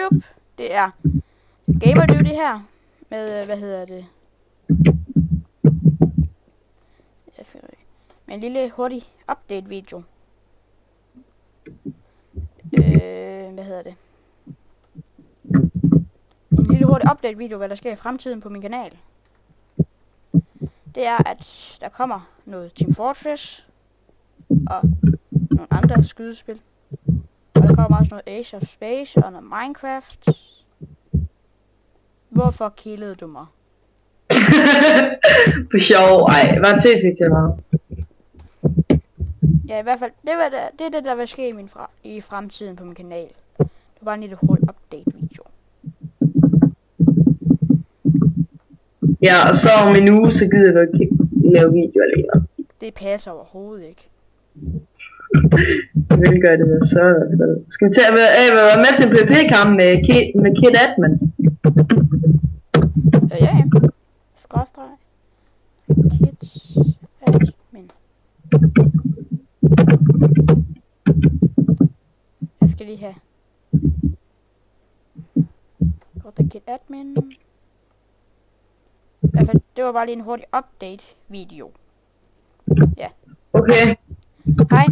YouTube. Det er GamerDuty her med, hvad hedder det? Med en lille hurtig update video. Hvad hedder det? En lille hurtig update video, hvad der sker i fremtiden på min kanal. Det er, at der kommer noget Team Fortress og nogle andre skydespil. Og der kommer også noget Age of Space og noget Minecraft. Hvorfor killede du mig? For sjov, ej, hvad tilfælde til mig? Ja, i hvert fald, det er det, der vil ske i fremtiden på min kanal. Det var bare en lille hurtig update video. Ja, og så om en uge, så gider du ikke lave video alene. Det passer overhovedet ikke. Jeg vil gøre det så. Skal vi tage være med til en PvP-kamp med Kid Admin? Ja. Skråstreg. Kids admin. Jeg skal lige have. Godt, der Kid admin. I hvert fald, det var bare lige en hurtig update video. Ja. Okay. Hej.